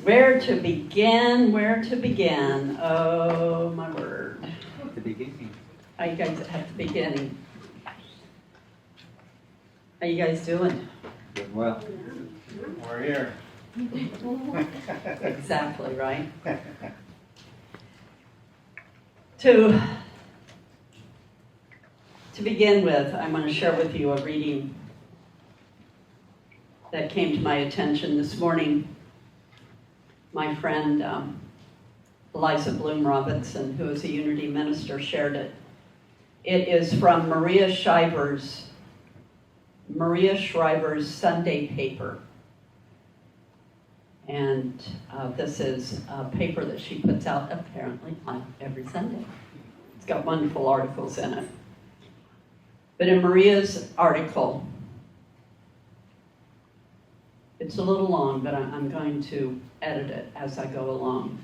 Where to begin? Where to begin? Oh, my word. The beginning. How you guys at the beginning? How you guys doing? Doing well. We're here. Exactly, right? To begin with, I'm going to share with you a reading that came to my attention this morning. My friend Eliza Bloom Robinson, who is a Unity minister, shared it. It is from Maria Shriver's Sunday paper. And this is a paper that she puts out apparently on every Sunday. It's got wonderful articles in it. But in Maria's article, it's a little long, but I'm going to edit it as I go along.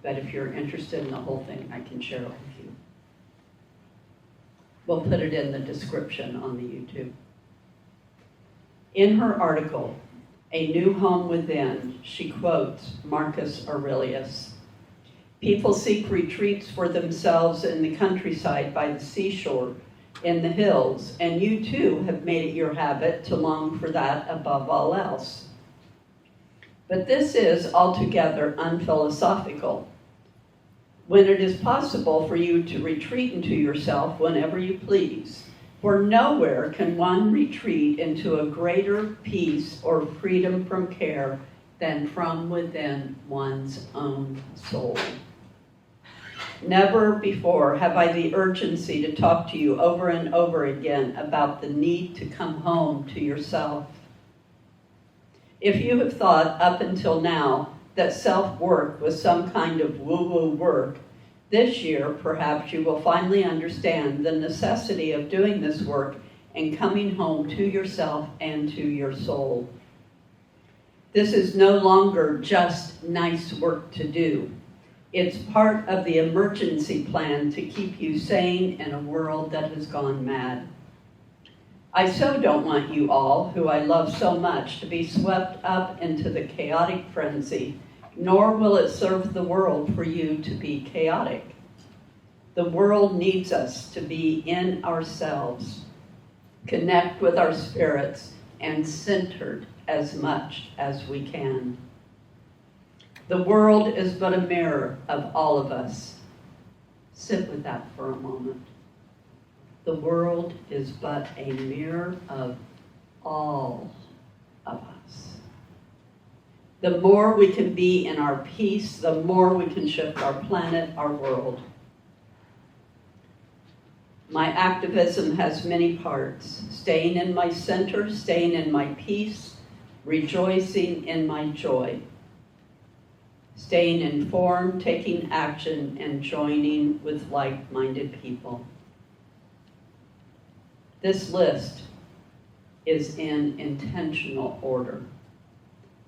But if you're interested in the whole thing, I can share it with you. We'll put it in the description on the YouTube. In her article, A New Home Within, she quotes Marcus Aurelius. People seek retreats for themselves in the countryside, by the seashore, in the hills, and you too have made it your habit to long for that above all else. But this is altogether unphilosophical. When it is possible for you to retreat into yourself whenever you please, for nowhere can one retreat into a greater peace or freedom from care than from within one's own soul. Never before have I the urgency to talk to you over and over again about the need to come home to yourself. If you have thought up until now that self-work was some kind of woo-woo work, this year perhaps you will finally understand the necessity of doing this work and coming home to yourself and to your soul. This is no longer just nice work to do. It's part of the emergency plan to keep you sane in a world that has gone mad. I so don't want you all, who I love so much, to be swept up into the chaotic frenzy, nor will it serve the world for you to be chaotic. The world needs us to be in ourselves, connect with our spirits, and centered as much as we can. The world is but a mirror of all of us. Sit with that for a moment. The world is but a mirror of all of us. The more we can be in our peace, the more we can shift our planet, our world. My activism has many parts: staying in my center, staying in my peace, rejoicing in my joy. Staying informed, taking action, and joining with like-minded people. This list is in intentional order.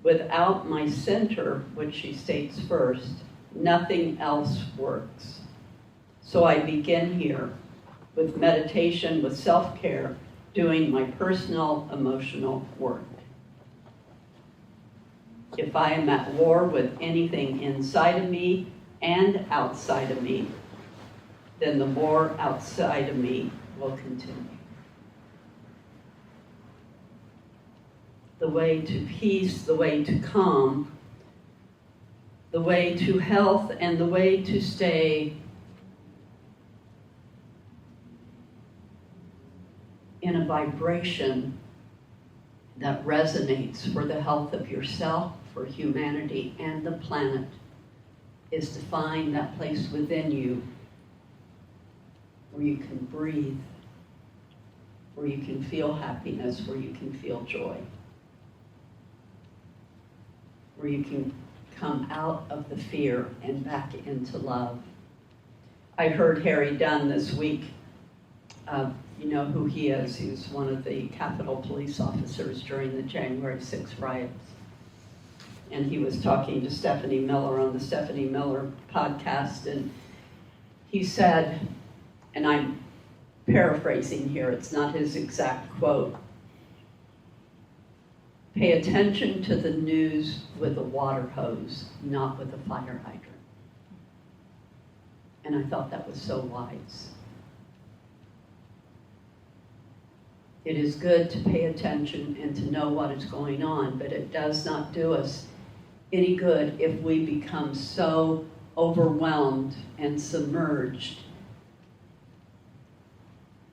Without my center, which she states first, nothing else works. So I begin here with meditation, with self-care, doing my personal emotional work. If I am at war with anything inside of me and outside of me, then the war outside of me will continue. The way to peace, the way to calm, the way to health, and the way to stay in a vibration that resonates for the health of yourself, for humanity, and the planet, is to find that place within you where you can breathe, where you can feel happiness, where you can feel joy, where you can come out of the fear and back into love. I heard Harry Dunn this week. You know who he is. He was one of the Capitol police officers during the January 6th riots. And he was talking to Stephanie Miller on the Stephanie Miller podcast, and he said, and I'm paraphrasing here, it's not his exact quote, Pay attention to the news with a water hose, not with a fire hydrant. And I thought that was so wise. It is good to pay attention and to know what is going on, but it does not do us any good if we become so overwhelmed and submerged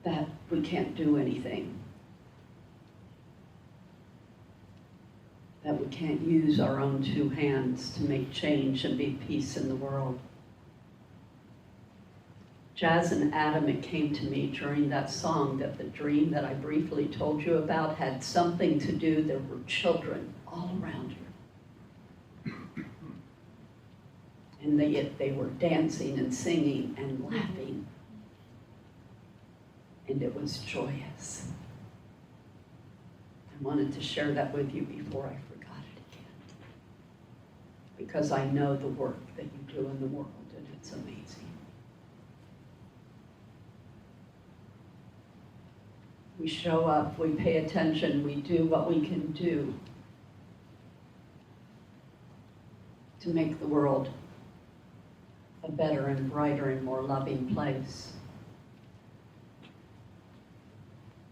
that we can't do anything. That we can't use our own two hands to make change and be peace in the world. Jazz and Adam, it came to me during that song that the dream that I briefly told you about had something to do. There were children all around her. And they were dancing and singing and laughing. And it was joyous. I wanted to share that with you before I forgot it again. Because I know the work that you do in the world, and it's amazing. We show up, we pay attention, we do what we can do to make the world a better and brighter and more loving place.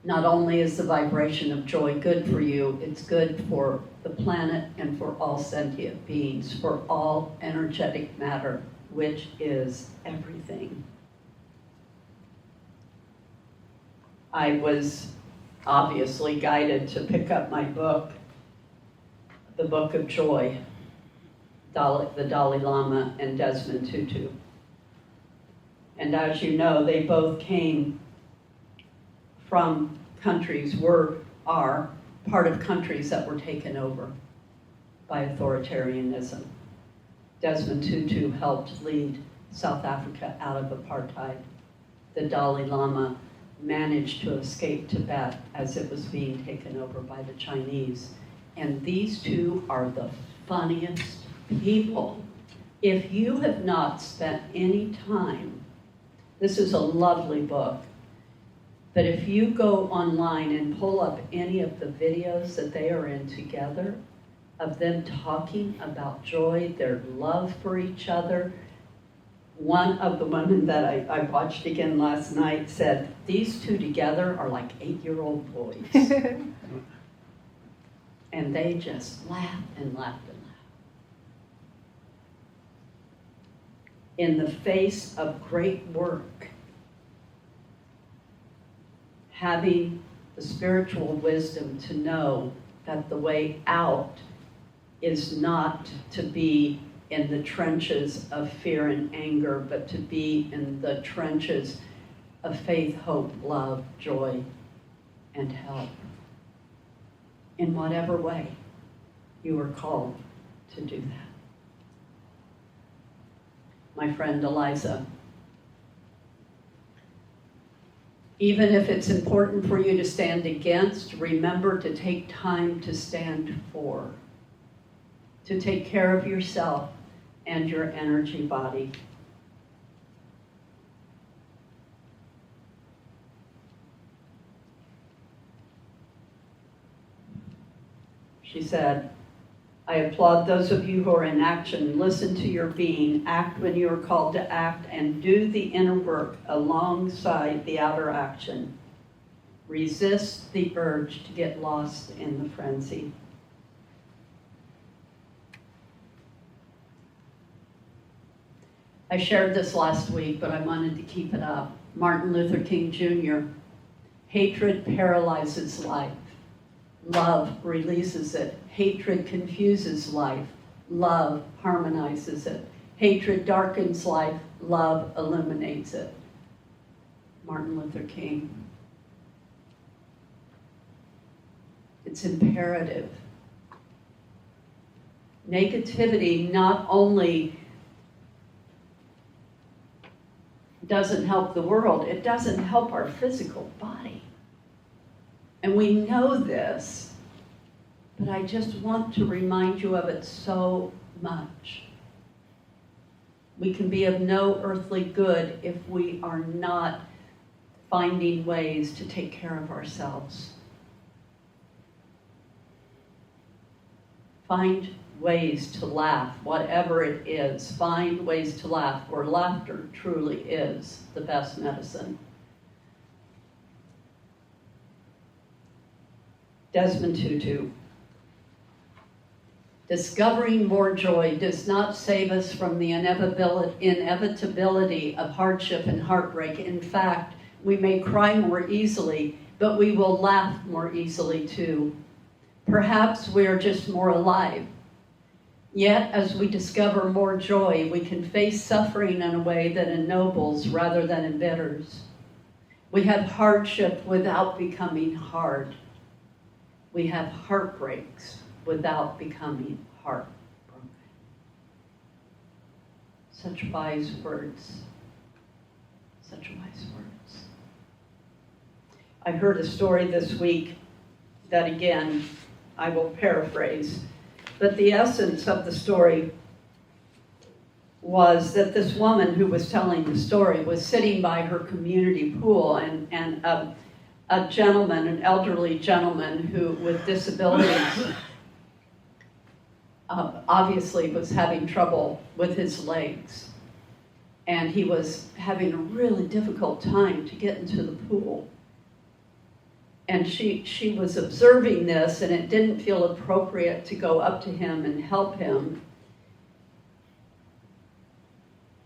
Not only is the vibration of joy good for you, it's good for the planet and for all sentient beings, for all energetic matter, which is everything. I was obviously guided to pick up my book, The Book of Joy, the Dalai Lama and Desmond Tutu. And as you know, they both came from countries, are part of countries that were taken over by authoritarianism. Desmond Tutu helped lead South Africa out of apartheid. The Dalai Lama managed to escape Tibet as it was being taken over by the Chinese. And these two are the funniest people. If you have not spent any time, this is a lovely book, but if you go online and pull up any of the videos that they are in together, of them talking about joy, their love for each other. One of the women that I watched again last night said, these two together are like 8-year-old boys. And they just laughed and laughed and laughed. In the face of great work, having the spiritual wisdom to know that the way out is not to be in the trenches of fear and anger, but to be in the trenches of faith, hope, love, joy, and help. In whatever way you are called to do that. My friend Eliza, even if it's important for you to stand against, remember to take time to stand for, to take care of yourself and your energy body. She said, I applaud those of you who are in action. Listen to your being, act when you are called to act, and do the inner work alongside the outer action. Resist the urge to get lost in the frenzy. I shared this last week, but I wanted to keep it up. Martin Luther King Jr. Hatred paralyzes life. Love releases it. Hatred confuses life. Love harmonizes it. Hatred darkens life. Love illuminates it. Martin Luther King. It's imperative. Negativity not only doesn't help the world, it doesn't help our physical body. And we know this, but I just want to remind you of it so much. We can be of no earthly good if we are not finding ways to take care of ourselves. Find ways to laugh, whatever it is. Find ways to laugh, for laughter truly is the best medicine. Desmond Tutu. Discovering more joy does not save us from the inevitability of hardship and heartbreak. In fact, we may cry more easily, but we will laugh more easily too. Perhaps we are just more alive. Yet, as we discover more joy, we can face suffering in a way that ennobles rather than embitters. We have hardship without becoming hard. We have heartbreaks without becoming heartbroken. Such wise words. Such wise words. I heard a story this week that, again, I will paraphrase, but the essence of the story was that this woman who was telling the story was sitting by her community pool, and a gentleman, an elderly gentleman who with disabilities, obviously was having trouble with his legs. And he was having a really difficult time to get into the pool. And she was observing this, and it didn't feel appropriate to go up to him and help him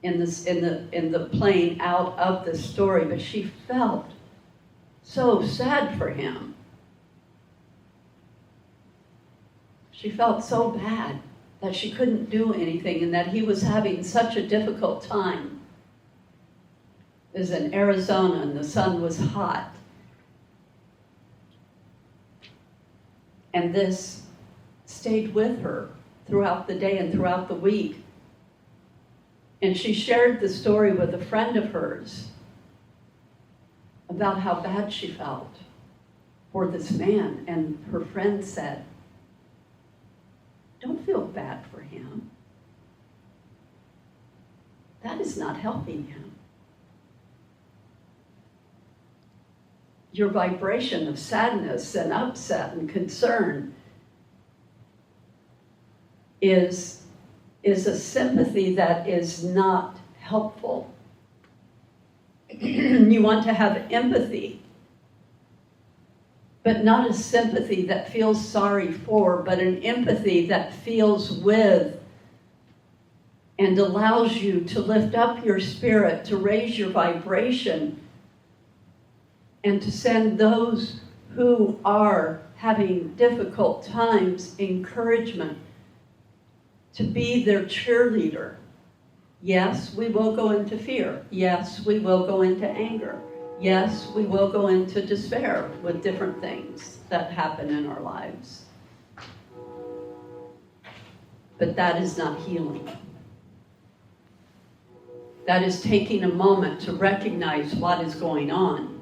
in the playing out of the story, but she felt so sad for him. She felt so bad that she couldn't do anything and that he was having such a difficult time. It was in Arizona and the sun was hot. And this stayed with her throughout the day and throughout the week. And she shared the story with a friend of hers about how bad she felt for this man. And her friend said, "Don't feel bad for him. That is not helping him. Your vibration of sadness and upset and concern is a sympathy that is not helpful. You want to have empathy, but not a sympathy that feels sorry for, but an empathy that feels with and allows you to lift up your spirit, to raise your vibration, and to send those who are having difficult times encouragement, to be their cheerleader. Yes, we will go into fear. Yes, we will go into anger. Yes, we will go into despair with different things that happen in our lives. But that is not healing. That is taking a moment to recognize what is going on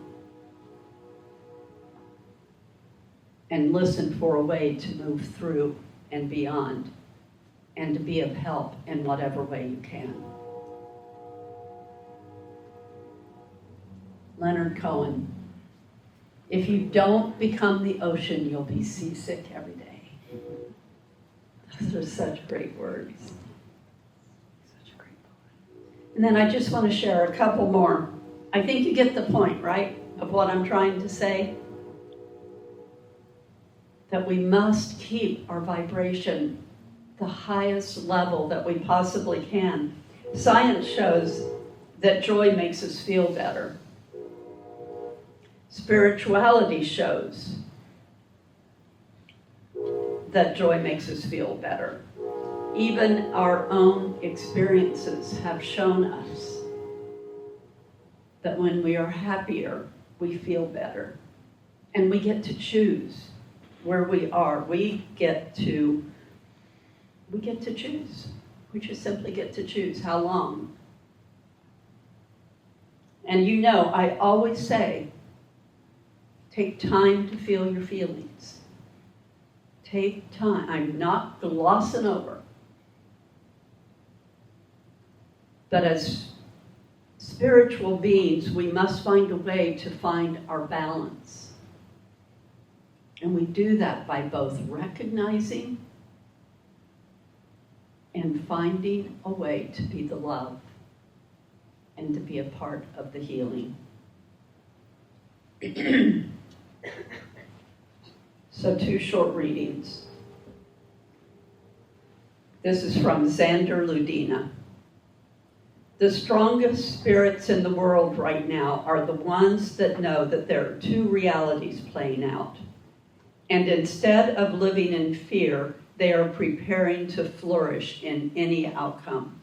and listen for a way to move through and beyond, and to be of help in whatever way you can. Leonard Cohen, if you don't become the ocean, you'll be seasick every day. Those are such great words. Such a great poem. And then I just want to share a couple more. I think you get the point, right, of what I'm trying to say? That we must keep our vibration the highest level that we possibly can. Science shows that joy makes us feel better. Spirituality shows that joy makes us feel better. Even our own experiences have shown us that when we are happier, we feel better. And we get to choose where we are. We get to choose. We just simply get to choose how long. And you know, I always say, take time to feel your feelings. Take time. I'm not glossing over. But as spiritual beings, we must find a way to find our balance. And we do that by both recognizing and finding a way to be the love and to be a part of the healing. So 2 short readings. This is from Xander Ludina. The strongest spirits in the world right now are the ones that know that there are 2 realities playing out. And instead of living in fear, they are preparing to flourish in any outcome.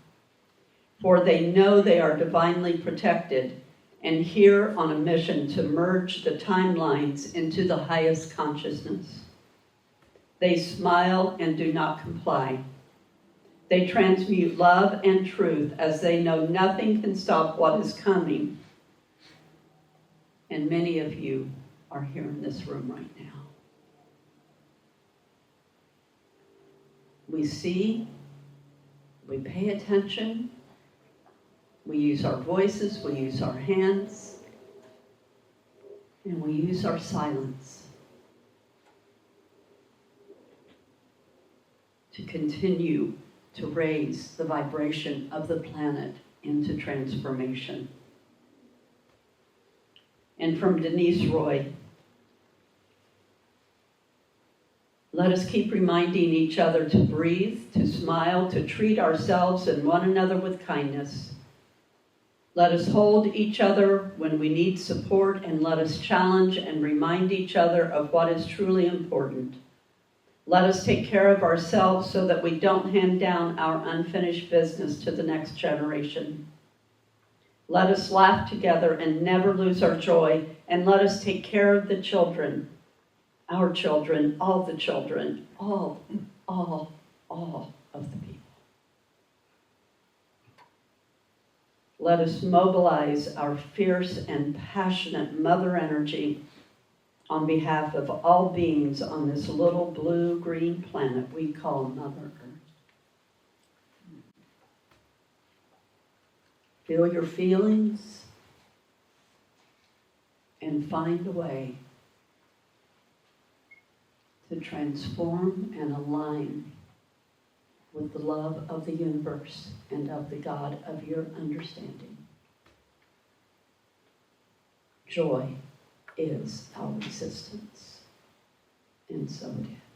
For they know they are divinely protected and here on a mission to merge the timelines into the highest consciousness. They smile and do not comply. They transmute love and truth as they know nothing can stop what is coming. And many of you are here in this room right now. We see, we pay attention, we use our voices, we use our hands, and we use our silence to continue to raise the vibration of the planet into transformation. And from Denise Roy, let us keep reminding each other to breathe, to smile, to treat ourselves and one another with kindness. Let us hold each other when we need support, and let us challenge and remind each other of what is truly important. Let us take care of ourselves so that we don't hand down our unfinished business to the next generation. Let us laugh together and never lose our joy, and let us take care of the children, our children, all the children, all of the people. Let us mobilize our fierce and passionate mother energy on behalf of all beings on this little blue-green planet we call Mother Earth. Feel your feelings and find a way to transform and align with the love of the universe and of the God of your understanding. Joy is our resistance, and so it is.